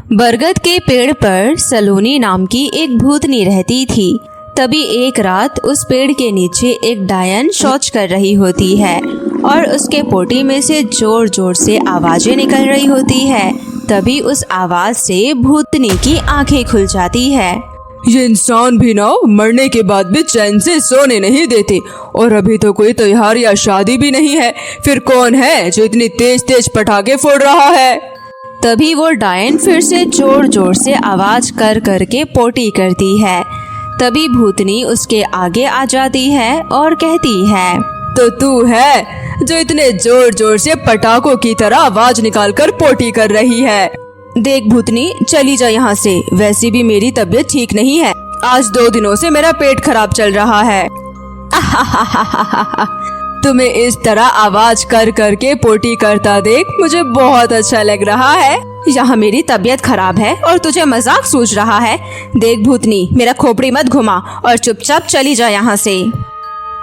बरगद के पेड़ पर सलोनी नाम की एक भूतनी रहती थी। तभी एक रात उस पेड़ के नीचे एक डायन शौच कर रही होती है और उसके पोटी में से जोर जोर से आवाजें निकल रही होती है। तभी उस आवाज से भूतनी की आंखें खुल जाती है। ये इंसान भी ना मरने के बाद भी चैन से सोने नहीं देते, और अभी तो कोई त्योहार या शादी भी नहीं है, फिर कौन है जो इतनी तेज तेज पटाखे फोड़ रहा है। तभी वो डायन फिर से जोर जोर से आवाज कर करके पोटी करती है। तभी भूतनी उसके आगे आ जाती है और कहती है, तो तू है जो इतने जोर जोर से पटाखों की तरह आवाज निकाल कर पोटी कर रही है। देख भूतनी, चली जा यहाँ से। वैसे भी मेरी तबीयत ठीक नहीं है। आज 2 दिनों से मेरा पेट खराब चल रहा है। तुम्हें इस तरह आवाज कर करके पोटी करता देख मुझे बहुत अच्छा लग रहा है। यहाँ मेरी तबीयत खराब है और तुझे मजाक सूझ रहा है। देख भूतनी, मेरा खोपड़ी मत घुमा और चुपचाप चली जा यहाँ से।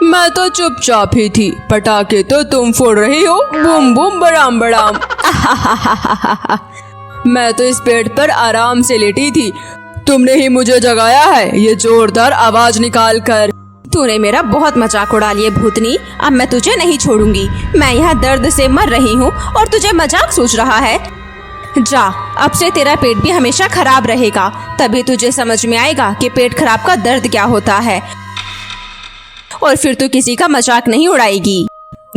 मैं तो चुपचाप ही थी, पटाखे तो तुम फोड़ रही हो, बूम बूम बड़ाम बड़ाम। मैं तो इस पेड़ पर आराम से लेटी थी, तुमने ही मुझे जगाया है ये जोरदार आवाज निकाल कर। तूने मेरा बहुत मजाक उड़ा लिया भूतनी, अब मैं तुझे नहीं छोड़ूंगी। मैं यहाँ दर्द से मर रही हूँ और तुझे मजाक सूझ रहा है। जा, अब से तेरा पेट भी हमेशा खराब रहेगा, तभी तुझे समझ में आएगा कि पेट खराब का दर्द क्या होता है, और फिर तू किसी का मजाक नहीं उड़ाएगी।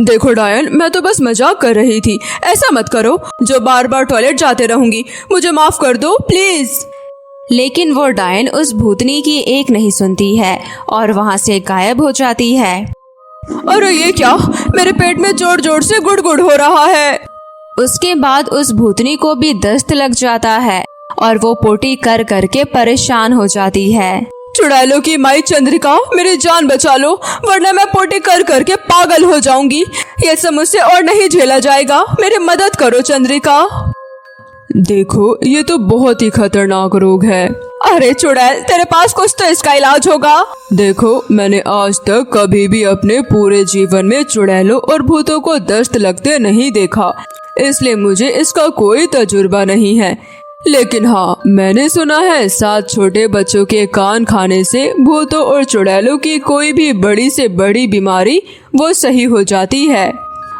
देखो डायन, मैं तो बस मजाक कर रही थी, ऐसा मत करो। जो बार बार टॉयलेट जाते रहूंगी, मुझे माफ कर दो प्लीज। लेकिन वो डायन उस भूतनी की एक नहीं सुनती है और वहाँ से गायब हो जाती है। अरे ये क्या, मेरे पेट में जोर जोर से गुड़गुड़ हो रहा है। उसके बाद उस भूतनी को भी दस्त लग जाता है और वो पोटी कर करके परेशान हो जाती है। चुड़ैलों की माई चंद्रिका, मेरी जान बचा लो, वरना मैं पोटी कर करके पागल हो जाऊंगी। ये सब मुझसे और नहीं झेला जाएगा, मेरी मदद करो चंद्रिका। देखो, ये तो बहुत ही खतरनाक रोग है। अरे चुड़ैल, तेरे पास कुछ तो इसका इलाज होगा। देखो, मैंने आज तक कभी भी अपने पूरे जीवन में चुड़ैलों और भूतों को दस्त लगते नहीं देखा, इसलिए मुझे इसका कोई तजुर्बा नहीं है। लेकिन हाँ, मैंने सुना है 7 छोटे बच्चों के कान खाने से भूतों और चुड़ैलों की कोई भी बड़ी से बड़ी बीमारी वो सही हो जाती है।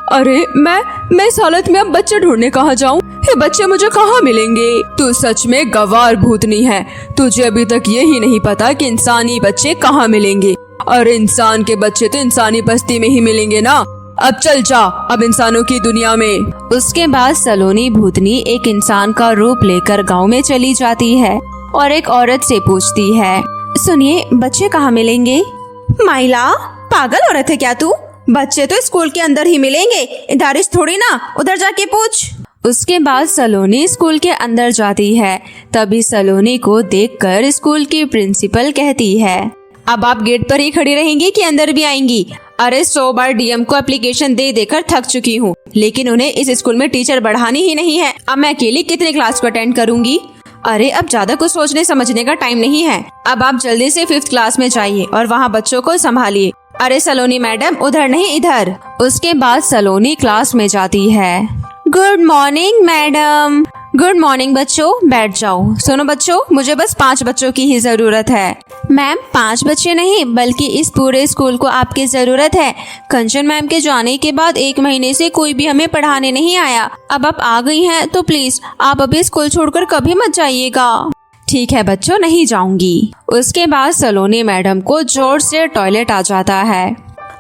अरे मैं इस हालत में अब बच्चे ढूंढने कहाँ जाऊँ? ये बच्चे मुझे कहाँ मिलेंगे? तू सच में गवार भूतनी है। तुझे अभी तक यही नहीं पता कि इंसानी बच्चे कहाँ मिलेंगे, और इंसान के बच्चे तो इंसानी बस्ती में ही मिलेंगे ना। अब चल जा, अब इंसानों की दुनिया में। उसके बाद सलोनी भूतनी एक इंसान का रूप लेकर गांव में चली जाती है और एक औरत से पूछती है, सुनिए, बच्चे कहाँ मिलेंगे? माइला, पागल औरत है क्या तू? बच्चे तो स्कूल के अंदर ही मिलेंगे, इधर थोड़ी ना, उधर जाके पूछ। उसके बाद सलोनी स्कूल के अंदर जाती है। तभी सलोनी को देखकर स्कूल की प्रिंसिपल कहती है, अब आप गेट पर ही खड़ी रहेंगी कि अंदर भी आएंगी? अरे 100 बार डीएम को एप्लीकेशन दे देकर थक चुकी हूँ, लेकिन उन्हें इस स्कूल में टीचर बढ़ानी ही नहीं है। अब मैं अकेली कितने क्लास को अटेंड करूंगी? अरे अब ज्यादा कुछ सोचने समझने का टाइम नहीं है। अब आप जल्दी से 5th क्लास में जाइए और वहाँ बच्चों को संभालिए। अरे सलोनी मैडम, उधर नहीं इधर। उसके बाद सलोनी क्लास में जाती है। Good morning madam. Good morning बच्चों, बैठ जाओ। सुनो बच्चों, मुझे बस 5 बच्चों की ही जरूरत है। मैम, 5 बच्चे नहीं, बल्कि इस पूरे स्कूल को आपकी जरूरत है। कंचन मैम के जाने के बाद 1 महीने से कोई भी हमें पढ़ाने नहीं आया। अब आप आ गई हैं तो प्लीज आप अभी स्कूल छोड़कर कभी मत जाइएगा। ठीक है बच्चों, नहीं जाऊंगी। उसके बाद सलोनी मैडम को जोर से टॉयलेट आ जाता है।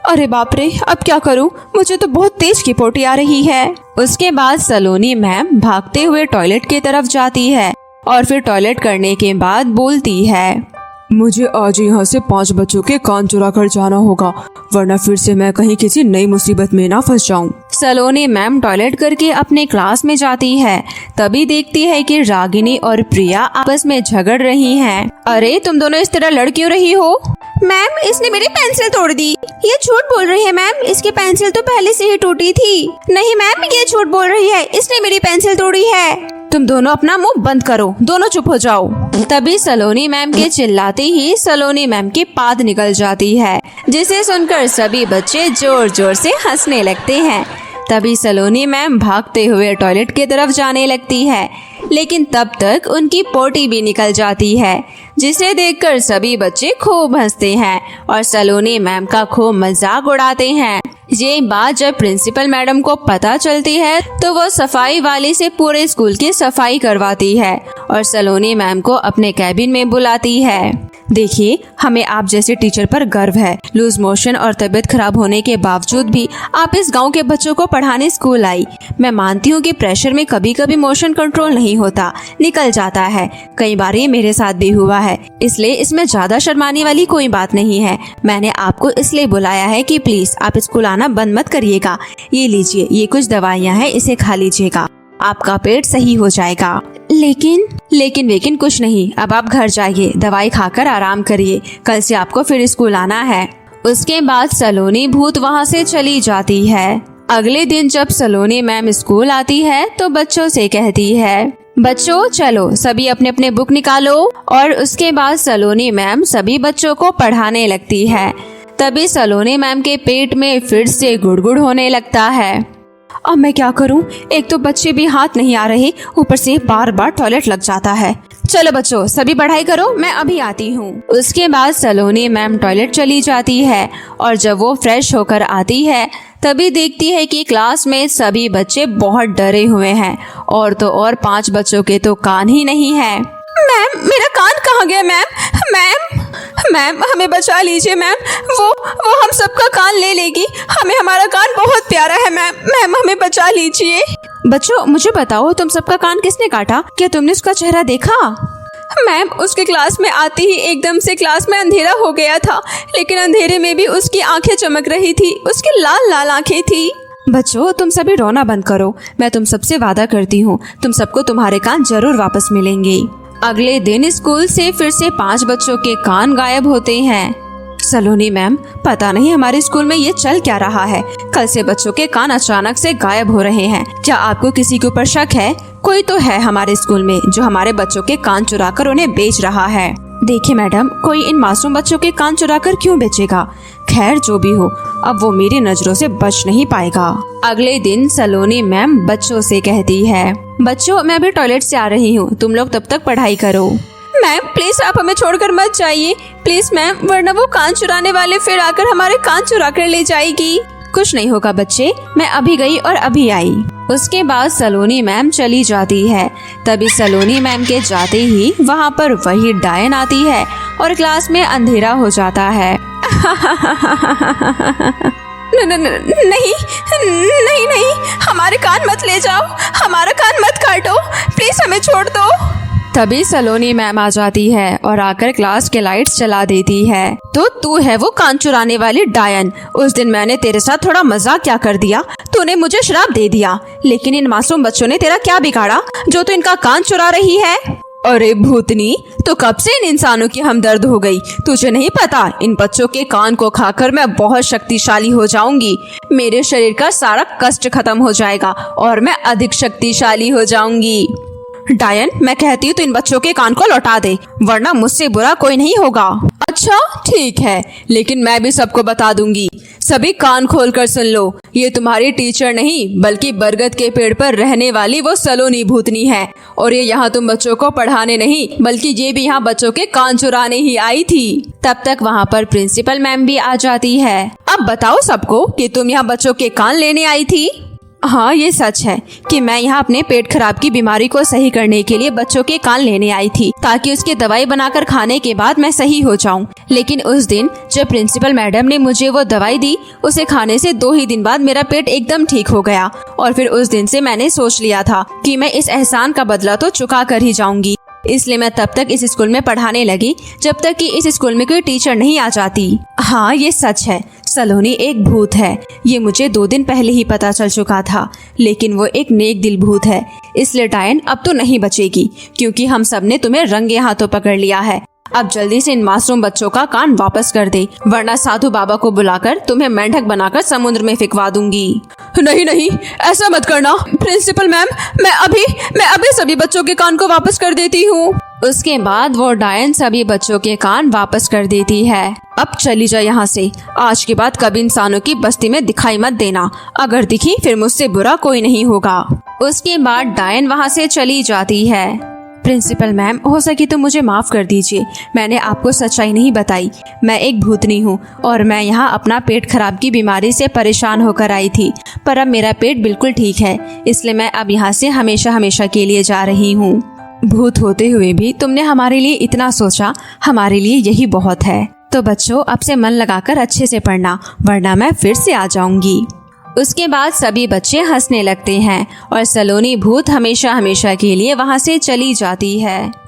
अरे बाप रे, अब क्या करूं? मुझे तो बहुत तेज की पोटी आ रही है। उसके बाद सलोनी मैम भागते हुए टॉयलेट की तरफ जाती है और फिर टॉयलेट करने के बाद बोलती है, मुझे आज यहाँ से 5 बच्चों के कान चुरा कर जाना होगा, वरना फिर से मैं कहीं किसी नई मुसीबत में ना फंस जाऊँ। सलोनी मैम टॉयलेट करके अपने क्लास में जाती है। तभी देखती है कि रागिनी और प्रिया आपस में झगड़ रही हैं। अरे तुम दोनों इस तरह लड़ क्यों रही हो? मैम, इसने मेरी पेंसिल तोड़ दी। ये झूठ बोल रही है मैम, इसकी पेंसिल तो पहले से ही टूटी थी। नहीं मैम, ये झूठ बोल रही है, इसने मेरी पेंसिल तोड़ी है। तुम दोनों अपना मुंह बंद करो, दोनों चुप हो जाओ। तभी सलोनी मैम के चिल्लाते ही सलोनी मैम की पाद निकल जाती है, जिसे सुनकर सभी बच्चे जोर जोर से हंसने लगते हैं। तभी सलोनी मैम भागते हुए टॉयलेट की तरफ जाने लगती है, लेकिन तब तक उनकी पोटी भी निकल जाती है, जिसे देखकर सभी बच्चे खूब हंसते हैं और सलोनी मैम का खूब मजाक उड़ाते हैं। ये बात जब प्रिंसिपल मैडम को पता चलती है तो वो सफाई वाली से पूरे स्कूल की सफाई करवाती है और सलोनी मैम को अपने कैबिन में बुलाती है। देखिए, हमें आप जैसे टीचर पर गर्व है। लूज मोशन और तबीयत खराब होने के बावजूद भी आप इस गांव के बच्चों को पढ़ाने स्कूल आई। मैं मानती हूँ कि प्रेशर में कभी कभी मोशन कंट्रोल नहीं होता, निकल जाता है। कई बार ये मेरे साथ भी हुआ है, इसलिए इसमें ज्यादा शर्माने वाली कोई बात नहीं है। मैंने आपको इसलिए बुलाया है कि प्लीज आप स्कूल आना बंद मत करिएगा। ये लीजिए, ये कुछ दवाइयाँ हैं, इसे खा लीजिएगा, आपका पेट सही हो जाएगा। लेकिन कुछ नहीं, अब आप घर जाइए, दवाई खाकर आराम करिए, कल से आपको फिर स्कूल आना है। उसके बाद सलोनी भूत वहाँ से चली जाती है। अगले दिन जब सलोनी मैम स्कूल आती है तो बच्चों से कहती है, बच्चों चलो सभी अपने अपने बुक निकालो। और उसके बाद सलोनी मैम सभी बच्चों को पढ़ाने लगती है। तभी सलोनी मैम के पेट में फिर से गुड़गुड़ होने लगता है। अब मैं क्या करूं? एक तो बच्चे भी हाथ नहीं आ रहे, ऊपर से बार बार टॉयलेट लग जाता है। चलो बच्चों सभी पढ़ाई करो, मैं अभी आती हूँ। उसके बाद सलोनी मैम टॉयलेट चली जाती है और जब वो फ्रेश होकर आती है तभी देखती है कि क्लास में सभी बच्चे बहुत डरे हुए हैं और तो और 5 बच्चों के तो कान ही नहीं है। मैम मेरा कान कहाँ गया? मैम हमें बचा लीजिए मैम, वो हम सबका कान ले लेगी। हमारा कान बहुत प्यारा है मैम हमें बचा लीजिए। बच्चों मुझे बताओ, तुम सबका कान किसने काटा? क्या तुमने उसका चेहरा देखा? मैम उसके क्लास में आते ही एकदम से क्लास में अंधेरा हो गया था, लेकिन अंधेरे में भी उसकी आंखें चमक रही थी, उसकी लाल लाल आंखें थी। बच्चों तुम सभी रोना बंद करो, मैं तुम सबसे वादा करती हूँ तुम सबको तुम्हारे कान जरूर वापस मिलेंगे। अगले दिन स्कूल से फिर से 5 बच्चों के कान गायब होते हैं। सलोनी मैम, पता नहीं हमारे स्कूल में ये चल क्या रहा है, कल से बच्चों के कान अचानक से गायब हो रहे हैं। क्या आपको किसी के ऊपर शक है? कोई तो है हमारे स्कूल में जो हमारे बच्चों के कान चुराकर उन्हें बेच रहा है। देखिए मैडम, कोई इन मासूम बच्चों के कान चुराकर क्यों बेचेगा? खैर जो भी हो, अब वो मेरी नजरों से बच नहीं पाएगा। अगले दिन सलोनी मैम बच्चों से कहती है, बच्चों मैं भी टॉयलेट से आ रही हूँ, तुम लोग तब तक पढ़ाई करो। मैम प्लीज आप हमें छोड़कर मत जाइए, प्लीज मैम, वरना वो कान चुराने वाले फिर आकर हमारे कान चुरा कर ले जाएगी। कुछ नहीं होगा बच्चे, मैं अभी गई और अभी आई। उसके बाद सलोनी मैम चली जाती है। तभी सलोनी मैम के जाते ही वहाँ पर वही डायन आती है और क्लास में अंधेरा हो जाता है। नहीं, हमारे कान मत ले जाओ, हमारा कान मत काटो, प्लीज हमें छोड़ दो। तभी सलोनी मैम आ जाती है और आकर क्लास के लाइट्स जला देती है। तो तू है वो कान चुराने वाली डायन, उस दिन मैंने तेरे साथ थोड़ा मजाक क्या कर दिया, तूने मुझे श्राप दे दिया, लेकिन इन मासूम बच्चों ने तेरा क्या बिगाड़ा जो तू इनका कान चुरा रही है? अरे भूतनी, तो कब से इन इंसानों की हमदर्द हो गई? तुझे नहीं पता, इन बच्चों के कान को खाकर मैं बहुत शक्तिशाली हो जाऊंगी, मेरे शरीर का सारा कष्ट खत्म हो जाएगा और मैं अधिक शक्तिशाली हो जाऊंगी। डायन, मैं कहती हूँ तो इन बच्चों के कान को लौटा दे, वरना मुझसे बुरा कोई नहीं होगा। अच्छा ठीक है, लेकिन मैं भी सबको बता दूंगी। सभी कान खोलकर सुन लो, ये तुम्हारी टीचर नहीं बल्कि बरगद के पेड़ पर रहने वाली वो सलोनी भूतनी है, और ये यहाँ तुम बच्चों को पढ़ाने नहीं बल्कि ये भी यहाँ बच्चों के कान चुराने ही आई थी। तब तक वहाँ पर प्रिंसिपल मैम भी आ जाती है। अब बताओ सबको कि तुम यहाँ बच्चों के कान लेने आई थी। हाँ ये सच है कि मैं यहाँ अपने पेट खराब की बीमारी को सही करने के लिए बच्चों के कान लेने आई थी, ताकि उसकी दवाई बनाकर खाने के बाद मैं सही हो जाऊँ। लेकिन उस दिन जब प्रिंसिपल मैडम ने मुझे वो दवाई दी, उसे खाने से 2 ही दिन बाद मेरा पेट एकदम ठीक हो गया, और फिर उस दिन से मैंने सोच लिया था कि मैं इस एहसान का बदला तो चुका कर ही जाऊंगी। इसलिए मैं तब तक इस स्कूल में पढ़ाने लगी जब तक कि इस स्कूल में कोई टीचर नहीं आ जाती। हाँ ये सच है, सलोनी एक भूत है, ये मुझे 2 दिन पहले ही पता चल चुका था, लेकिन वो एक नेक दिल भूत है। इसलिए डायन अब तो नहीं बचेगी, क्योंकि हम सब ने तुम्हें रंगे हाथों पकड़ लिया है। अब जल्दी से इन मासूम बच्चों का कान वापस कर दे, वरना साधु बाबा को बुलाकर तुम्हें मेंढक बनाकर समुद्र में फेंकवा दूंगी। नहीं, ऐसा मत करना प्रिंसिपल मैम, मैं अभी सभी बच्चों के कान को वापस कर देती हूँ। उसके बाद वो डायन सभी बच्चों के कान वापस कर देती है। अब चली जा यहाँ से। आज के बाद कभी इंसानों की बस्ती में दिखाई मत देना। अगर दिखी फिर मुझसे बुरा कोई नहीं होगा। उसके बाद डायन वहाँ से चली जाती है। प्रिंसिपल मैम, हो सके तो मुझे माफ कर दीजिए। मैंने आपको सच्चाई नहीं बताई। मैं एक भूतनी हूँ और मैं यहाँ अपना पेट खराब की बीमारी से परेशान होकर आई थी, पर अब मेरा पेट बिल्कुल ठीक है, इसलिए मैं अब यहाँ से हमेशा हमेशा के लिए जा रही हूँ। भूत होते हुए भी तुमने हमारे लिए इतना सोचा, हमारे लिए यही बहुत है। तो बच्चों, अब से मन लगाकर अच्छे से पढ़ना, वरना मैं फिर से आ जाऊंगी। उसके बाद सभी बच्चे हंसने लगते हैं और सलोनी भूत हमेशा हमेशा के लिए वहाँ से चली जाती है।